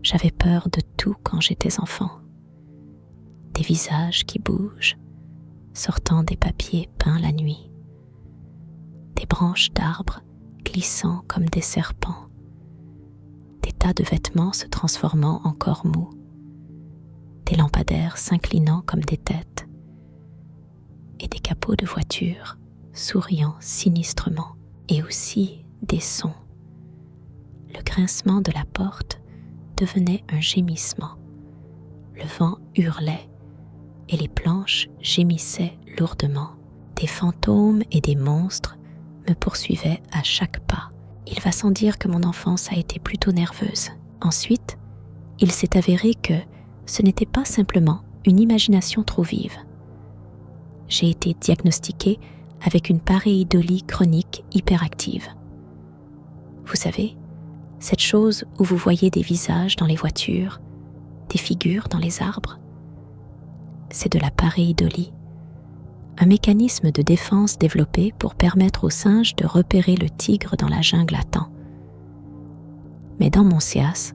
J'avais peur de tout quand j'étais enfant. Des visages qui bougent, sortant des papiers peints la nuit. Des branches d'arbres glissant comme des serpents. Des tas de vêtements se transformant en corps mous. Des lampadaires s'inclinant comme des têtes. Et des capots de voitures souriant sinistrement. Et aussi des sons. Le grincement de la porte devenait un gémissement. Le vent hurlait et les planches gémissaient lourdement. Des fantômes et des monstres me poursuivaient à chaque pas. Il va sans dire que mon enfance a été plutôt nerveuse. Ensuite, il s'est avéré que ce n'était pas simplement une imagination trop vive. J'ai été diagnostiquée avec une pareidolie chronique hyperactive. Vous savez, cette chose où vous voyez des visages dans les voitures, des figures dans les arbres, c'est de la pareidolie, un mécanisme de défense développé pour permettre aux singes de repérer le tigre dans la jungle à temps. Mais dans mon SIAS,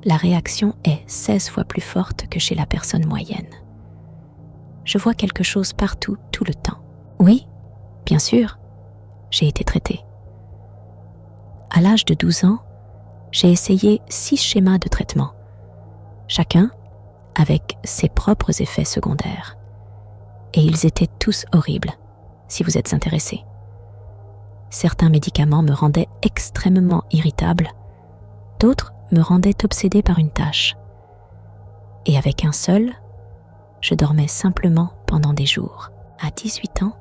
la réaction est 16 fois plus forte que chez la personne moyenne. Je vois quelque chose partout, tout le temps. Oui, bien sûr, j'ai été traitée. À l'âge de 12 ans, j'ai essayé 6 schémas de traitement, chacun avec ses propres effets secondaires. Et ils étaient tous horribles, si vous êtes intéressé. Certains médicaments me rendaient extrêmement irritable, d'autres me rendaient obsédée par une tâche. Et avec un seul, je dormais simplement pendant des jours. À 18 ans,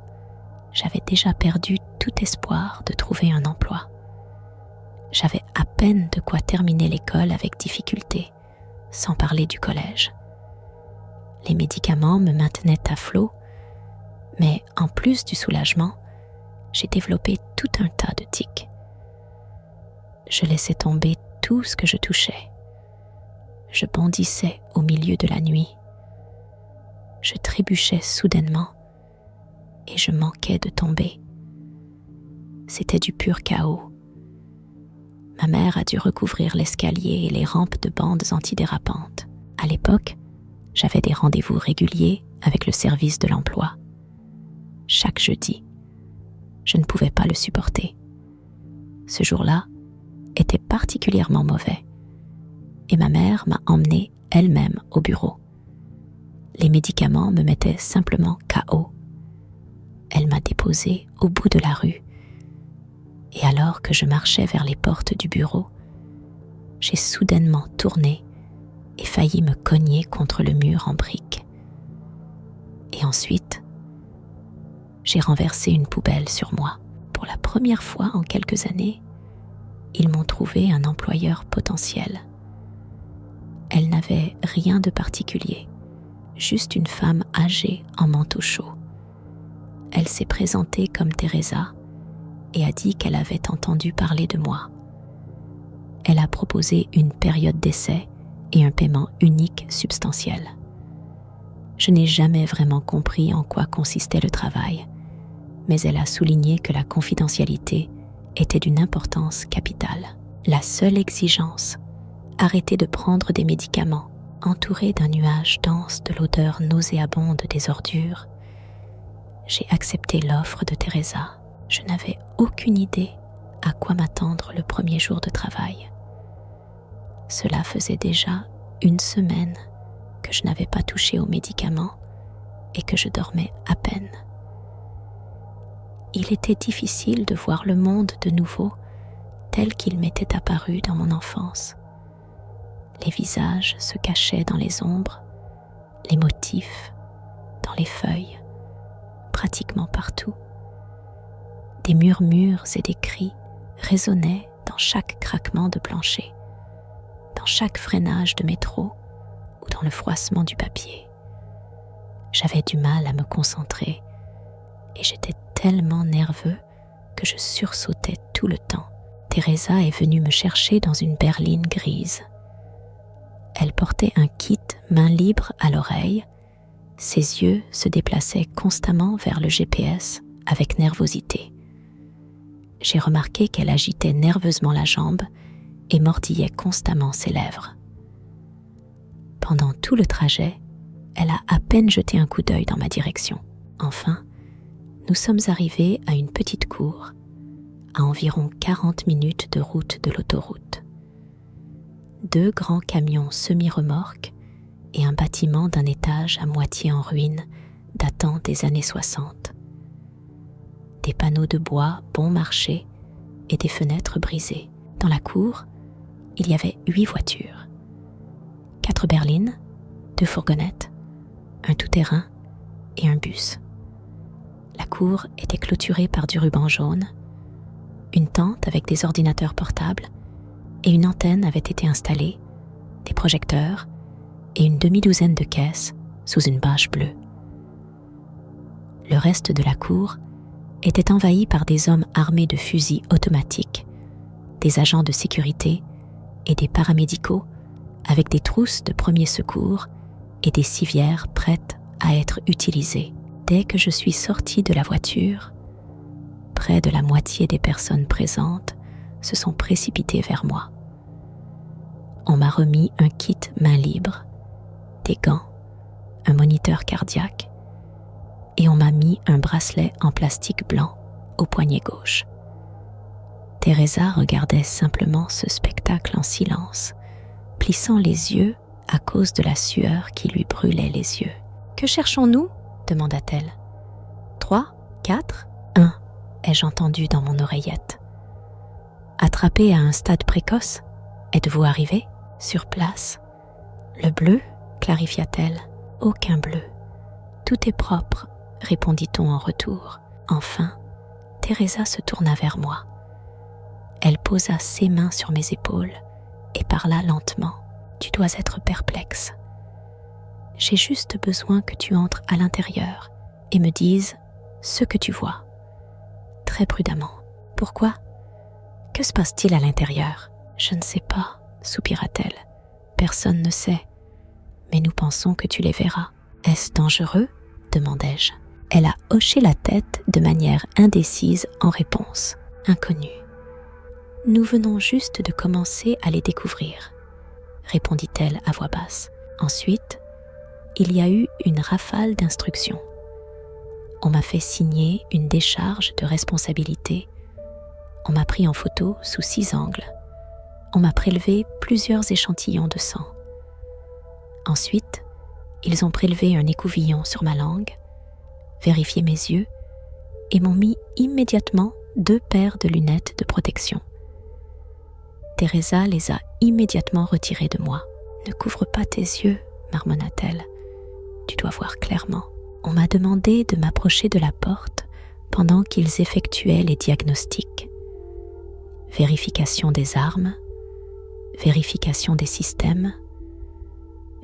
j'avais déjà perdu tout espoir de trouver un emploi. J'avais à peine de quoi terminer l'école avec difficulté, sans parler du collège. Les médicaments me maintenaient à flot, mais en plus du soulagement, j'ai développé tout un tas de tics. Je laissais tomber tout ce que je touchais. Je bondissais au milieu de la nuit. Je trébuchais soudainement et je manquais de tomber. C'était du pur chaos. Ma mère a dû recouvrir l'escalier et les rampes de bandes antidérapantes. À l'époque, j'avais des rendez-vous réguliers avec le service de l'emploi. Chaque jeudi, je ne pouvais pas le supporter. Ce jour-là était particulièrement mauvais et ma mère m'a emmenée elle-même au bureau. Les médicaments me mettaient simplement KO. Elle m'a déposée au bout de la rue et alors que je marchais vers les portes du bureau, j'ai soudainement tourné et failli me cogner contre le mur en briques. Et ensuite, j'ai renversé une poubelle sur moi. Pour la première fois en quelques années, ils m'ont trouvé un employeur potentiel. Elle n'avait rien de particulier, juste une femme âgée en manteau chaud. Elle s'est présentée comme Teresa et a dit qu'elle avait entendu parler de moi. Elle a proposé une période d'essai et un paiement unique substantiel. Je n'ai jamais vraiment compris en quoi consistait le travail, mais elle a souligné que la confidentialité était d'une importance capitale. La seule exigence, arrêter de prendre des médicaments, entouré d'un nuage dense de l'odeur nauséabonde des ordures. J'ai accepté l'offre de Teresa. Je n'avais aucune idée à quoi m'attendre le premier jour de travail. Cela faisait déjà 1 semaine que je n'avais pas touché aux médicaments et que je dormais à peine. Il était difficile de voir le monde de nouveau tel qu'il m'était apparu dans mon enfance. Les visages se cachaient dans les ombres, les motifs dans les feuilles, pratiquement partout. Des murmures et des cris résonnaient dans chaque craquement de plancher, dans chaque freinage de métro ou dans le froissement du papier. J'avais du mal à me concentrer et j'étais tellement nerveux que je sursautais tout le temps. Teresa est venue me chercher dans une berline grise. Elle portait un kit main libre à l'oreille. Ses yeux se déplaçaient constamment vers le GPS avec nervosité. J'ai remarqué qu'elle agitait nerveusement la jambe et mordillait constamment ses lèvres. Pendant tout le trajet, elle a à peine jeté un coup d'œil dans ma direction. Enfin, nous sommes arrivés à une petite cour, à environ 40 minutes de route de l'autoroute. 2 grands camions semi-remorques et un bâtiment d'un étage à moitié en ruine datant des années 60. Des panneaux de bois bon marché et des fenêtres brisées. Dans la cour, il y avait 8 voitures. 4 berlines, 2 fourgonnettes, un tout-terrain et un bus. La cour était clôturée par du ruban jaune. Une tente avec des ordinateurs portables et une antenne avaient été installées, des projecteurs et une demi-douzaine de caisses sous une bâche bleue. Le reste de la cour était envahi par des hommes armés de fusils automatiques, des agents de sécurité et des paramédicaux avec des trousses de premiers secours et des civières prêtes à être utilisées. Dès que je suis sortie de la voiture, près de la moitié des personnes présentes se sont précipitées vers moi. On m'a remis un kit main libre, des gants, un moniteur cardiaque et on m'a mis un bracelet en plastique blanc au poignet gauche. Teresa regardait simplement ce spectacle en silence, plissant les yeux à cause de la sueur qui lui brûlait les yeux. « Que cherchons-nous » demanda-t-elle. « 3, 4, 1, ai-je entendu dans mon oreillette. Attrapé à un stade précoce, êtes-vous arrivé ? Sur place. Le bleu, clarifia-t-elle. Aucun bleu. Tout est propre, répondit-on en retour. Enfin, Teresa se tourna vers moi. Elle posa ses mains sur mes épaules et parla lentement. Tu dois être perplexe. J'ai juste besoin que tu entres à l'intérieur et me dises ce que tu vois. Très prudemment. Pourquoi ? Que se passe-t-il à l'intérieur ? Je ne sais pas, soupira-t-elle. Personne ne sait, mais nous pensons que tu les verras. Est-ce dangereux ? Demandai-je. Elle a hoché la tête de manière indécise en réponse. Inconnu. Nous venons juste de commencer à les découvrir, répondit-elle à voix basse. Ensuite, il y a eu une rafale d'instructions. On m'a fait signer une décharge de responsabilité. On m'a pris en photo sous 6 angles. On m'a prélevé plusieurs échantillons de sang. Ensuite, ils ont prélevé un écouvillon sur ma langue, vérifié mes yeux et m'ont mis immédiatement 2 paires de lunettes de protection. Teresa les a immédiatement retirées de moi. « Ne couvre pas tes yeux, marmonna-t-elle. Tu dois voir clairement. » On m'a demandé de m'approcher de la porte pendant qu'ils effectuaient les diagnostics. Vérification des armes, vérification des systèmes,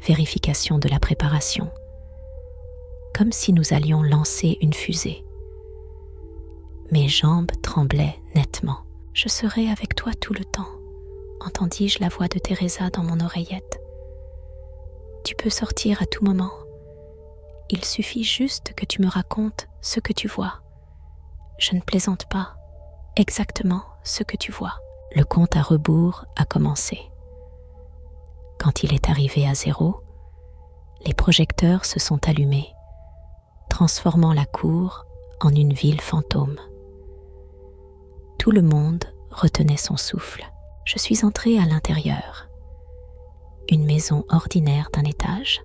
vérification de la préparation. Comme si nous allions lancer une fusée. Mes jambes tremblaient nettement. « Je serai avec toi tout le temps », entendis-je la voix de Teresa dans mon oreillette. « Tu peux sortir à tout moment. Il suffit juste que tu me racontes ce que tu vois. Je ne plaisante pas. Exactement ce que tu vois. » Le compte à rebours a commencé. Quand il est arrivé à 0, les projecteurs se sont allumés, transformant la cour en une ville fantôme. Tout le monde retenait son souffle. Je suis entrée à l'intérieur. Une maison ordinaire d'un étage,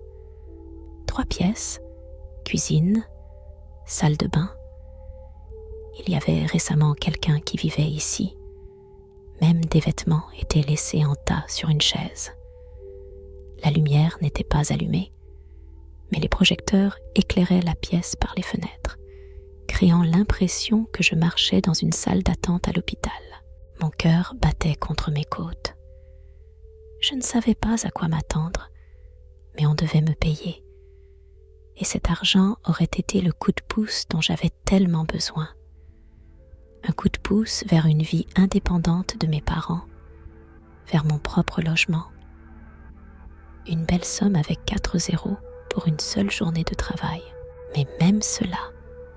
3 pièces, cuisine, salle de bain. Il y avait récemment quelqu'un qui vivait ici. Même des vêtements étaient laissés en tas sur une chaise. La lumière n'était pas allumée, mais les projecteurs éclairaient la pièce par les fenêtres, créant l'impression que je marchais dans une salle d'attente à l'hôpital. Mon cœur battait contre mes côtes. Je ne savais pas à quoi m'attendre, mais on devait me payer. Et cet argent aurait été le coup de pouce dont j'avais tellement besoin. Un coup de pouce vers une vie indépendante de mes parents, vers mon propre logement. Une belle somme avec 4 zéros pour une seule journée de travail. Mais même cela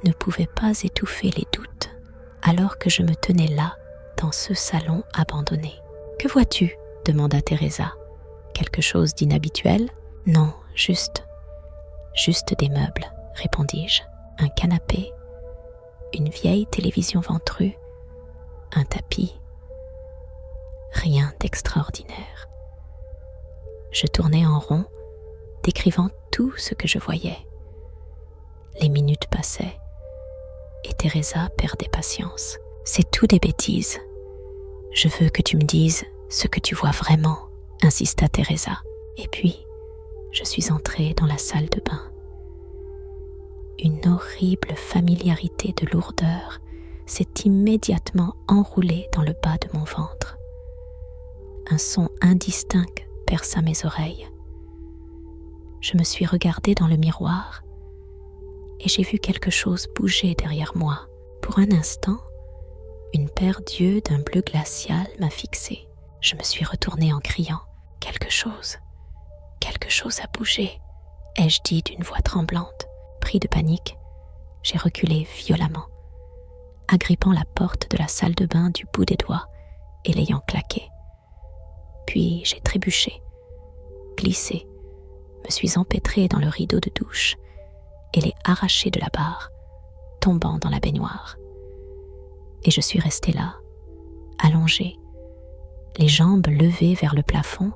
ne pouvait pas étouffer les doutes, alors que je me tenais là, dans ce salon abandonné. « Que vois-tu » demanda Teresa. « Quelque chose d'inhabituel » Non, juste des meubles, répondis-je. Un canapé, une vieille télévision ventrue, un tapis. Rien d'extraordinaire. Je tournais en rond, décrivant tout ce que je voyais. Les minutes passaient et Teresa perdait patience. C'est tout des bêtises. Je veux que tu me dises ce que tu vois vraiment, insista Teresa. Et puis, je suis entrée dans la salle de bain. Une horrible familiarité de lourdeur s'est immédiatement enroulée dans le bas de mon ventre. Un son indistinct perça mes oreilles. Je me suis regardée dans le miroir et j'ai vu quelque chose bouger derrière moi. Pour un instant, une paire d'yeux d'un bleu glacial m'a fixée. Je me suis retournée en criant « Quelque chose a bougé !» ai-je dit d'une voix tremblante. Pris de panique, j'ai reculé violemment, agrippant la porte de la salle de bain du bout des doigts et l'ayant claquée. Puis j'ai trébuché, glissé, me suis empêtrée dans le rideau de douche et l'ai arraché de la barre, tombant dans la baignoire. Et je suis restée là, allongée, les jambes levées vers le plafond,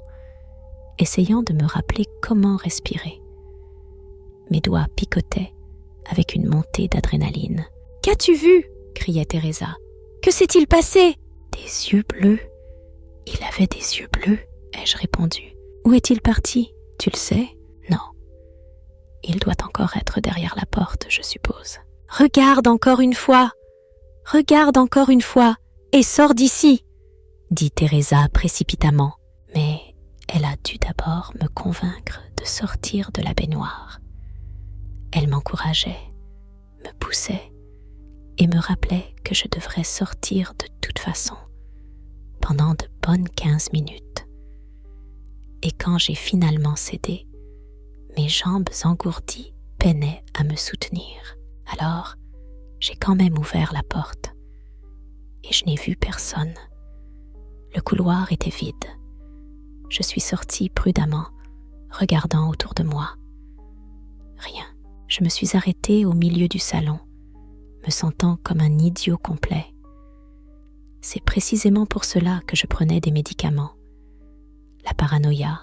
essayant de me rappeler comment respirer. Mes doigts picotaient avec une montée d'adrénaline. « Qu'as-tu vu ?» criait Teresa. « Que s'est-il passé ?»« Des yeux bleus. Il avait des yeux bleus, ai-je répondu. Où est-il parti ? Tu le sais ? Non. Il doit encore être derrière la porte, je suppose. Regarde encore une fois et sors d'ici, dit Teresa précipitamment. Mais elle a dû d'abord me convaincre de sortir de la baignoire. Elle m'encourageait, me poussait et me rappelait que je devrais sortir de toute façon, pendant de bonnes 15 minutes. Et quand j'ai finalement cédé, mes jambes engourdies peinaient à me soutenir. Alors, j'ai quand même ouvert la porte et je n'ai vu personne. Le couloir était vide. Je suis sortie prudemment, regardant autour de moi. Rien. Je me suis arrêtée au milieu du salon, me sentant comme un idiot complet. C'est précisément pour cela que je prenais des médicaments. La paranoïa,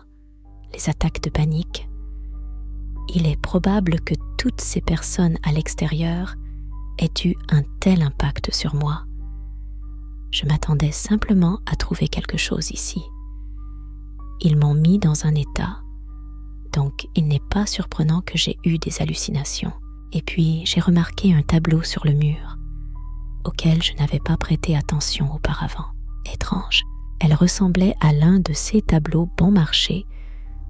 les attaques de panique. Il est probable que toutes ces personnes à l'extérieur aient eu un tel impact sur moi. Je m'attendais simplement à trouver quelque chose ici. Ils m'ont mis dans un état, donc il n'est pas surprenant que j'ai eu des hallucinations. Et puis j'ai remarqué un tableau sur le mur, auquel je n'avais pas prêté attention auparavant. Étrange, elle ressemblait à l'un de ces tableaux bon marché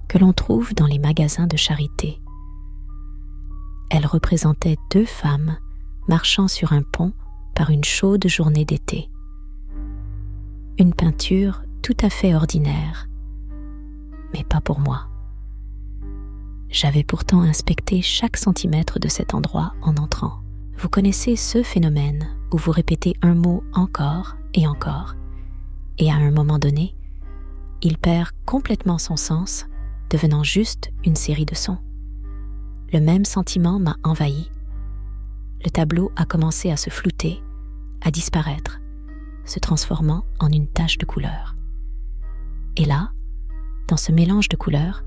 que l'on trouve dans les magasins de charité. Elle représentait 2 femmes marchant sur un pont par une chaude journée d'été. Une peinture tout à fait ordinaire, mais pas pour moi. J'avais pourtant inspecté chaque centimètre de cet endroit en entrant. Vous connaissez ce phénomène où vous répétez un mot encore, et à un moment donné, il perd complètement son sens, devenant juste une série de sons. Le même sentiment m'a envahi. Le tableau a commencé à se flouter, à disparaître, se transformant en une tache de couleur. Et là, dans ce mélange de couleurs,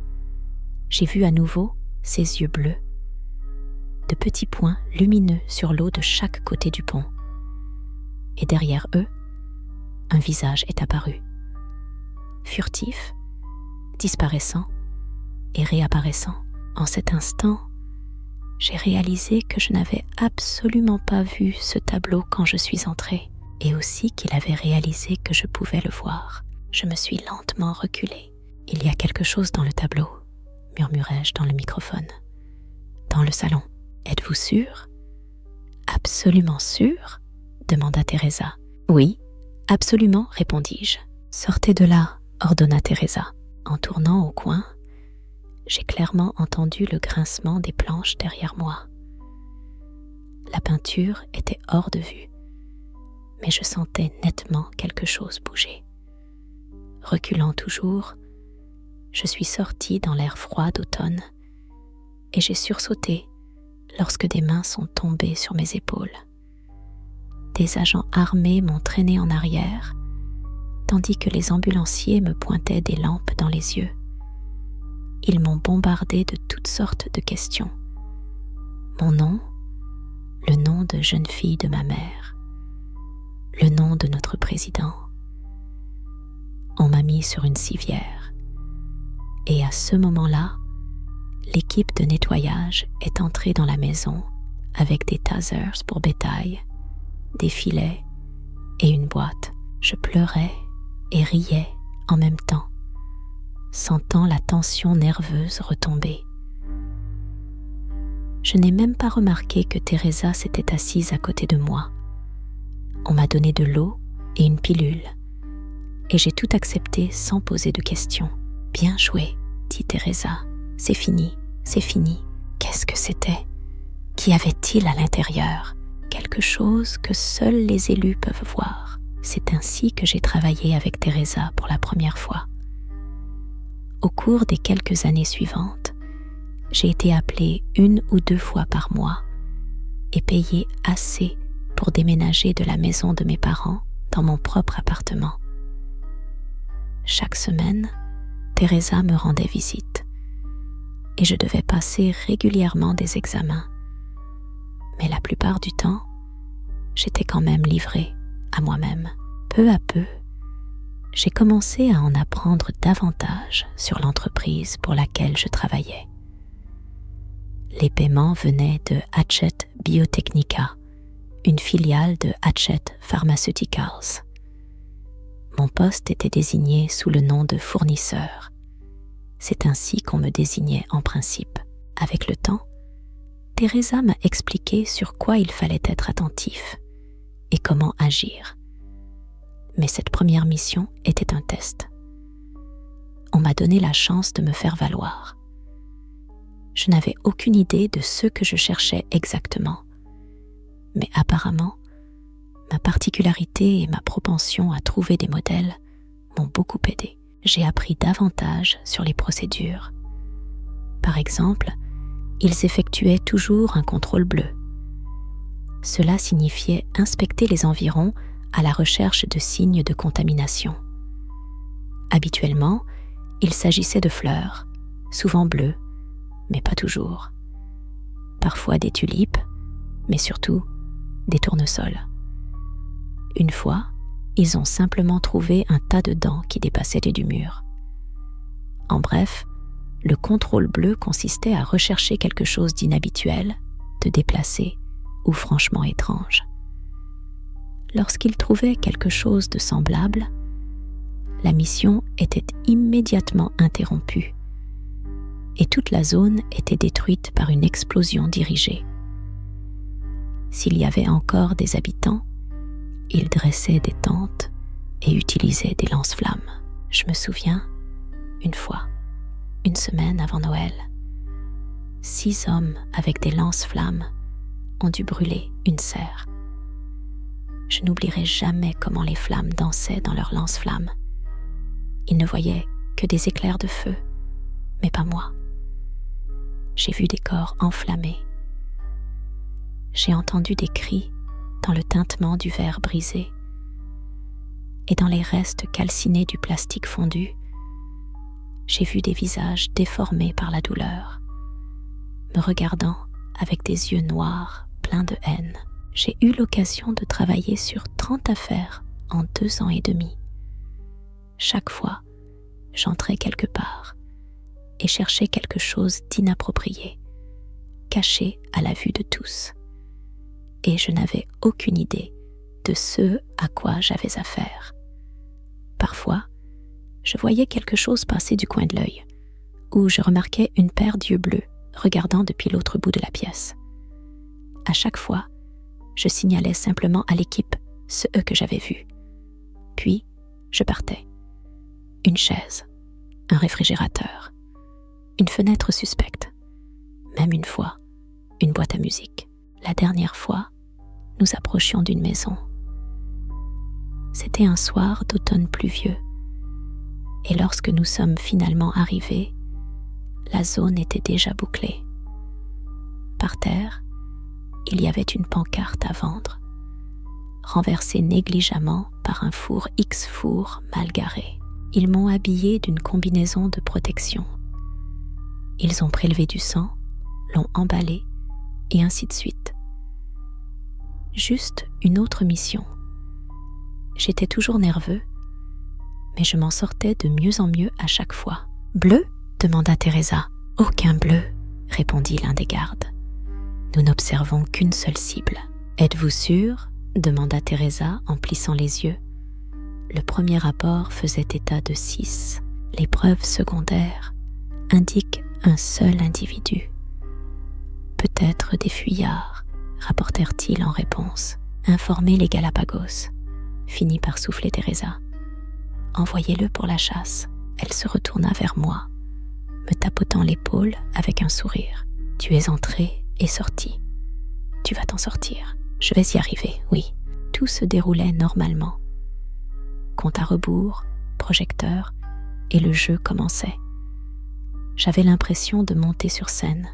j'ai vu à nouveau ses yeux bleus, de petits points lumineux sur l'eau de chaque côté du pont. Et derrière eux, un visage est apparu, furtif, disparaissant et réapparaissant. En cet instant, j'ai réalisé que je n'avais absolument pas vu ce tableau quand je suis entrée, et aussi qu'il avait réalisé que je pouvais le voir. Je me suis lentement reculée. « Il y a quelque chose dans le tableau », murmurai-je dans le microphone. « Dans le salon. Êtes-vous sûr ?»« Absolument sûr ?» demanda Teresa. « Oui, absolument, répondis-je. »« Sortez de là, ordonna Teresa. En tournant au coin, j'ai clairement entendu le grincement des planches derrière moi. La peinture était hors de vue, mais je sentais nettement quelque chose bouger. Reculant toujours, Je suis sortie dans l'air froid d'automne et j'ai sursauté lorsque des mains sont tombées sur mes épaules. Des agents armés m'ont traîné en arrière, tandis que les ambulanciers me pointaient des lampes dans les yeux. Ils m'ont bombardé de toutes sortes de questions. Mon nom, le nom de jeune fille de ma mère, le nom de notre président. On m'a mis sur une civière. Et à ce moment-là, l'équipe de nettoyage est entrée dans la maison avec des tasers pour bétail, des filets et une boîte. Je pleurais et riais en même temps, sentant la tension nerveuse retomber. Je n'ai même pas remarqué que Teresa s'était assise à côté de moi. On m'a donné de l'eau et une pilule, et j'ai tout accepté sans poser de questions. « Bien joué », dit Teresa. « C'est fini, c'est fini. » Qu'est-ce que c'était? Qu'y avait-il à l'intérieur? Quelque chose que seuls les élus peuvent voir. C'est ainsi que j'ai travaillé avec Teresa pour la première fois. Au cours des quelques années suivantes, j'ai été appelée 1 ou 2 fois par mois et payée assez pour déménager de la maison de mes parents dans mon propre appartement. Chaque semaine, Teresa me rendait visite et je devais passer régulièrement des examens. Mais la plupart du temps, j'étais quand même livrée à moi-même. Peu à peu, j'ai commencé à en apprendre davantage sur l'entreprise pour laquelle je travaillais. Les paiements venaient de Hachette Biotechnica, une filiale de Hachette Pharmaceuticals. Mon poste était désigné sous le nom de fournisseur. C'est ainsi qu'on me désignait en principe. Avec le temps, Teresa m'a expliqué sur quoi il fallait être attentif et comment agir. Mais cette première mission était un test. On m'a donné la chance de me faire valoir. Je n'avais aucune idée de ce que je cherchais exactement. Mais apparemment, ma particularité et ma propension à trouver des modèles m'ont beaucoup aidé. J'ai appris davantage sur les procédures. Par exemple, ils effectuaient toujours un contrôle bleu. Cela signifiait inspecter les environs à la recherche de signes de contamination. Habituellement, il s'agissait de fleurs, souvent bleues, mais pas toujours. Parfois des tulipes, mais surtout des tournesols. Une fois, ils ont simplement trouvé un tas de dents qui dépassaient du mur. En bref, le contrôle bleu consistait à rechercher quelque chose d'inhabituel, de déplacé ou franchement étrange. Lorsqu'ils trouvaient quelque chose de semblable, la mission était immédiatement interrompue et toute la zone était détruite par une explosion dirigée. S'il y avait encore des habitants, ils dressaient des tentes et utilisaient des lance-flammes. Je me souviens, une fois, une semaine avant Noël, 6 hommes avec des lance-flammes ont dû brûler une serre. Je n'oublierai jamais comment les flammes dansaient dans leurs lance-flammes. Ils ne voyaient que des éclairs de feu, mais pas moi. J'ai vu des corps enflammés. J'ai entendu des cris dans le tintement du verre brisé et dans les restes calcinés du plastique fondu. J'ai vu des visages déformés par la douleur, me regardant avec des yeux noirs pleins de haine. J'ai eu l'occasion de travailler sur 30 affaires en 2 ans et demi. Chaque fois, j'entrais quelque part et cherchais quelque chose d'inapproprié, caché à la vue de tous. Et je n'avais aucune idée de ce à quoi j'avais affaire. Parfois, je voyais quelque chose passer du coin de l'œil, ou je remarquais une paire d'yeux bleus regardant depuis l'autre bout de la pièce. À chaque fois, je signalais simplement à l'équipe ce que j'avais vu. Puis, je partais. Une chaise, un réfrigérateur, une fenêtre suspecte, même une fois, une boîte à musique. La dernière fois, nous approchions d'une maison. C'était un soir d'automne pluvieux, Et lorsque nous sommes finalement arrivés, la zone était déjà bouclée. Par terre, il y avait une pancarte à vendre, renversée négligemment par un four X-four mal garé. Ils m'ont habillée d'une combinaison de protection. Ils ont prélevé du sang, l'ont emballé, et ainsi de suite. Juste une autre mission. J'étais toujours nerveux, mais je m'en sortais de mieux en mieux à chaque fois. « Bleu ?» demanda Teresa. « Aucun bleu » répondit l'un des gardes. « Nous n'observons qu'une seule cible. »« Êtes-vous sûr ?» demanda Teresa en plissant les yeux. Le premier rapport faisait état de 6. Les preuves secondaires indiquent un seul individu. Peut-être des fuyards, rapportèrent-ils en réponse. Informez les Galapagos, finit par souffler Teresa. Envoyez-le pour la chasse. Elle se retourna vers moi, me tapotant l'épaule avec un sourire. Tu es entré et sorti. Tu vas t'en sortir. Je vais y arriver, oui. Tout se déroulait normalement. Compte à rebours, projecteur, et le jeu commençait. J'avais l'impression de monter sur scène.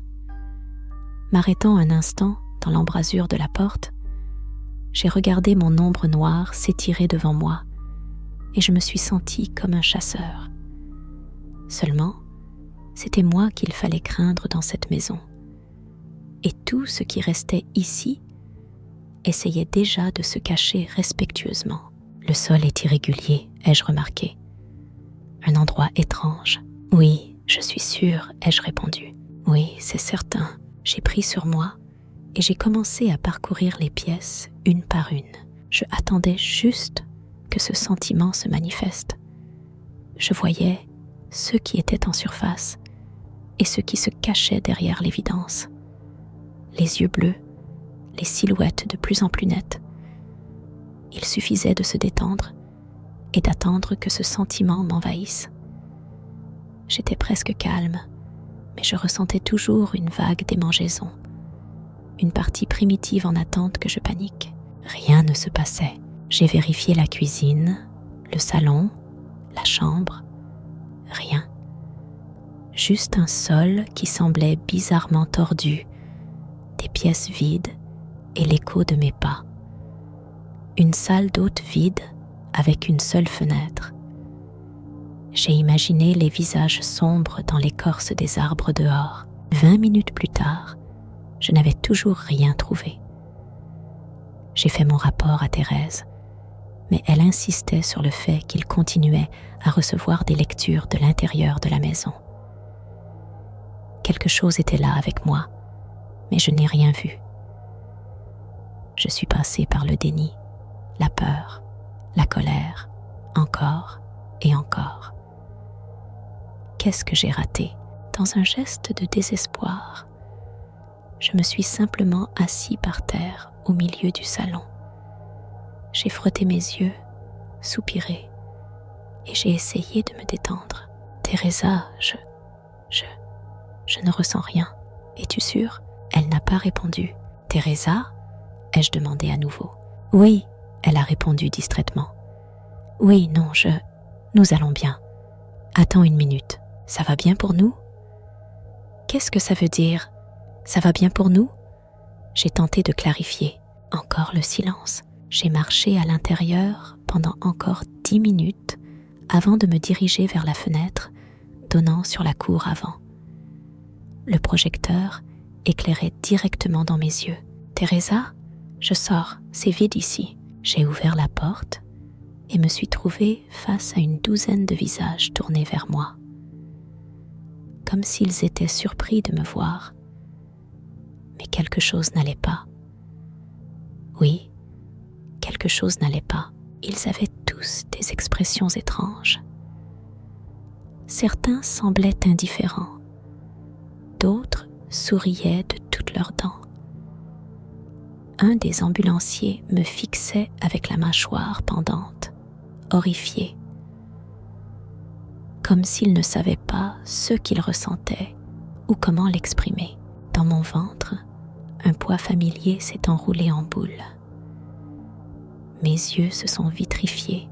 M'arrêtant un instant dans l'embrasure de la porte, j'ai regardé mon ombre noire s'étirer devant moi et je me suis senti comme un chasseur. Seulement, c'était moi qu'il fallait craindre dans cette maison. Et tout ce qui restait ici essayait déjà de se cacher respectueusement. Le sol est irrégulier, ai-je remarqué. Un endroit étrange. Oui, je suis sûre, ai-je répondu. Oui, c'est certain. J'ai pris sur moi et j'ai commencé à parcourir les pièces une par une. Je attendais juste que ce sentiment se manifeste. Je voyais ceux qui étaient en surface et ceux qui se cachaient derrière l'évidence. Les yeux bleus, les silhouettes de plus en plus nettes. Il suffisait de se détendre et d'attendre que ce sentiment m'envahisse. J'étais presque calme, mais je ressentais toujours une vague démangeaison, une partie primitive en attente que je panique. Rien ne se passait. J'ai vérifié la cuisine, le salon, la chambre. Rien. Juste un sol qui semblait bizarrement tordu, des pièces vides et l'écho de mes pas. Une salle d'hôte vide avec une seule fenêtre. J'ai imaginé les visages sombres dans l'écorce des arbres dehors. 20 minutes plus tard, je n'avais toujours rien trouvé. J'ai fait mon rapport à Thérèse, mais elle insistait sur le fait qu'il continuait à recevoir des lectures de l'intérieur de la maison. Quelque chose était là avec moi, mais je n'ai rien vu. Je suis passée par le déni, la peur, la colère, encore et encore. Qu'est-ce que j'ai raté? Dans un geste de désespoir, je me suis simplement assis par terre au milieu du salon. J'ai frotté mes yeux, soupiré, et j'ai essayé de me détendre. Teresa, je ne ressens rien. Es-tu sûre? Elle n'a pas répondu. Teresa? Ai-je demandé à nouveau. Oui, elle a répondu distraitement. Oui, non, nous allons bien. Attends une minute. Ça va bien pour nous? Qu'est-ce que ça veut dire? Ça va bien pour nous? J'ai tenté de clarifier. Encore le silence. J'ai marché à l'intérieur pendant encore 10 minutes avant de me diriger vers la fenêtre donnant sur la cour avant. Le projecteur éclairait directement dans mes yeux. Teresa, je sors, c'est vide ici. J'ai ouvert la porte et me suis trouvée face à une douzaine de visages tournés vers moi. Comme s'ils étaient surpris de me voir. Mais quelque chose n'allait pas. Oui, quelque chose n'allait pas. Ils avaient tous des expressions étranges. Certains semblaient indifférents. D'autres souriaient de toutes leurs dents. Un des ambulanciers me fixait avec la mâchoire pendante, horrifié. Comme s'il ne savait pas ce qu'il ressentait ou comment l'exprimer. Dans mon ventre, un poids familier s'est enroulé en boule. Mes yeux se sont vitrifiés,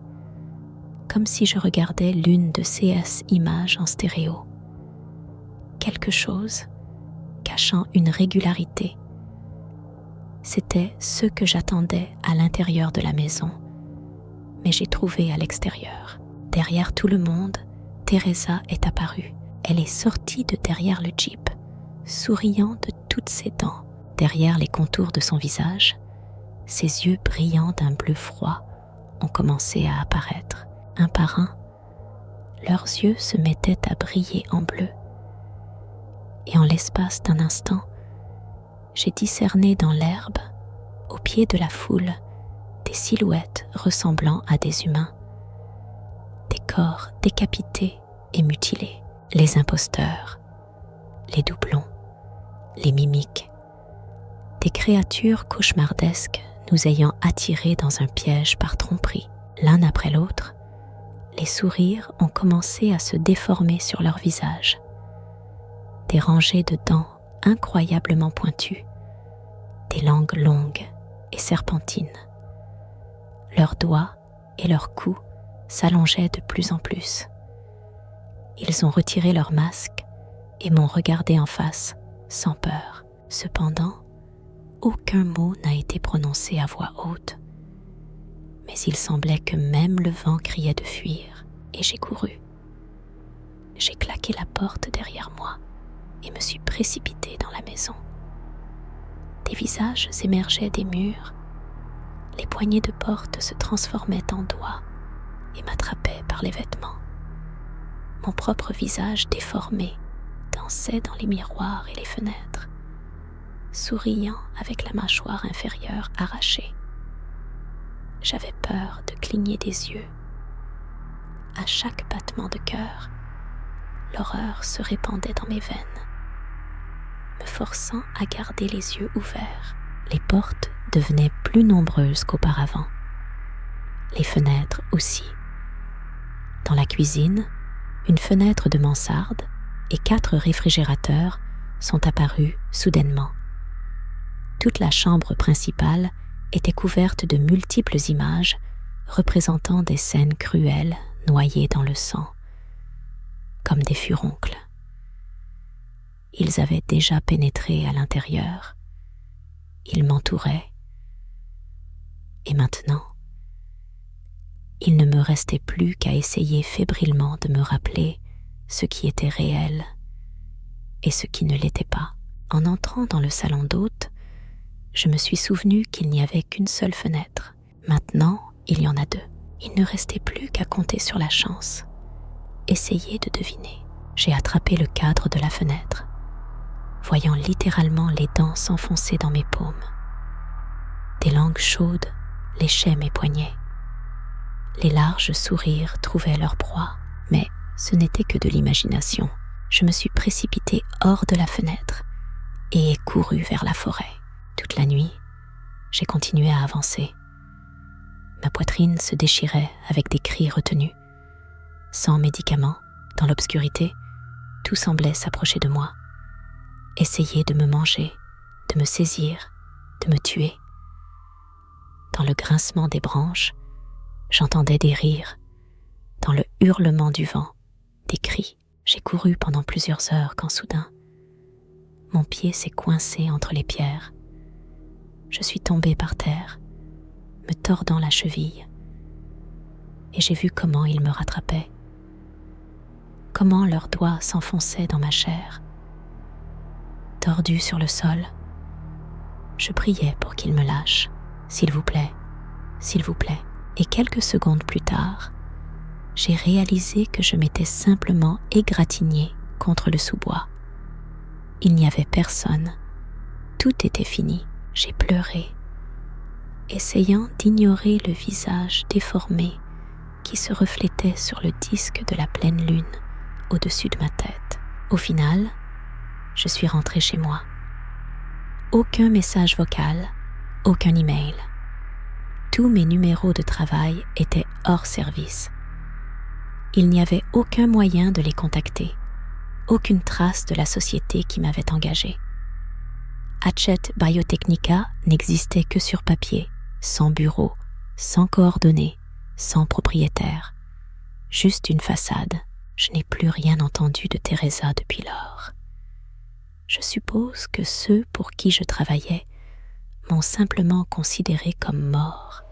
comme si je regardais l'une de CS images en stéréo. Quelque chose cachant une régularité. C'était ce que j'attendais à l'intérieur de la maison, mais j'ai trouvé à l'extérieur. Derrière tout le monde, Teresa est apparue. Elle est sortie de derrière le Jeep, souriant de toutes ses dents. Derrière les contours de son visage, ses yeux brillants d'un bleu froid ont commencé à apparaître. Un par un, leurs yeux se mettaient à briller en bleu. Et en l'espace d'un instant, j'ai discerné dans l'herbe, au pied de la foule, des silhouettes ressemblant à des humains, des corps décapités et mutilés, les imposteurs, les doublons, les mimiques, des créatures cauchemardesques nous ayant attirés dans un piège par tromperie. L'un après l'autre, les sourires ont commencé à se déformer sur leurs visages. Des rangées de dents incroyablement pointues, des langues longues et serpentines. Leurs doigts et leurs cous s'allongeaient de plus en plus. Ils ont retiré leurs masques et m'ont regardé en face, sans peur. Cependant, aucun mot n'a été prononcé à voix haute. Mais il semblait que même le vent criait de fuir, et j'ai couru. J'ai claqué la porte derrière moi et me suis précipitée dans la maison. Des visages émergeaient des murs, les poignées de porte se transformaient en doigts et m'attrapaient par les vêtements. Mon propre visage déformé dansait dans les miroirs et les fenêtres, souriant avec la mâchoire inférieure arrachée. J'avais peur de cligner des yeux. À chaque battement de cœur, l'horreur se répandait dans mes veines, me forçant à garder les yeux ouverts. Les portes devenaient plus nombreuses qu'auparavant. Les fenêtres aussi. Dans la cuisine, une fenêtre de mansarde et 4 réfrigérateurs sont apparus soudainement. Toute la chambre principale était couverte de multiples images représentant des scènes cruelles noyées dans le sang, comme des furoncles. Ils avaient déjà pénétré à l'intérieur. Ils m'entouraient. Et maintenant, il ne me restait plus qu'à essayer fébrilement de me rappeler ce qui était réel et ce qui ne l'était pas. En entrant dans le salon d'hôtes, je me suis souvenu qu'il n'y avait qu'une seule fenêtre. Maintenant, il y en a 2. Il ne restait plus qu'à compter sur la chance. Essayez de deviner. J'ai attrapé le cadre de la fenêtre, voyant littéralement les dents s'enfoncer dans mes paumes. Des langues chaudes léchaient mes poignets. Les larges sourires trouvaient leur proie, mais ce n'était que de l'imagination. Je me suis précipitée hors de la fenêtre et ai couru vers la forêt. Toute la nuit, j'ai continué à avancer. Ma poitrine se déchirait avec des cris retenus. Sans médicaments, dans l'obscurité, tout semblait s'approcher de moi. Essayer de me manger, de me saisir, de me tuer. Dans le grincement des branches, j'entendais des rires. Dans le hurlement du vent, des cris. J'ai couru pendant plusieurs heures quand soudain, mon pied s'est coincé entre les pierres. Je suis tombée par terre, me tordant la cheville, et j'ai vu comment ils me rattrapaient, comment leurs doigts s'enfonçaient dans ma chair. Tordue sur le sol, je priais pour qu'ils me lâchent. S'il vous plaît, s'il vous plaît. Et quelques secondes plus tard, j'ai réalisé que je m'étais simplement égratignée contre le sous-bois. Il n'y avait personne. Tout était fini. J'ai pleuré, essayant d'ignorer le visage déformé qui se reflétait sur le disque de la pleine lune au-dessus de ma tête. Au final, je suis rentrée chez moi. Aucun message vocal, aucun email. Tous mes numéros de travail étaient hors service. Il n'y avait aucun moyen de les contacter, aucune trace de la société qui m'avait engagée. Hachette Biotechnica n'existait que sur papier, sans bureau, sans coordonnées, sans propriétaire. Juste une façade. Je n'ai plus rien entendu de Teresa depuis lors. Je suppose que ceux pour qui je travaillais m'ont simplement considéré comme mort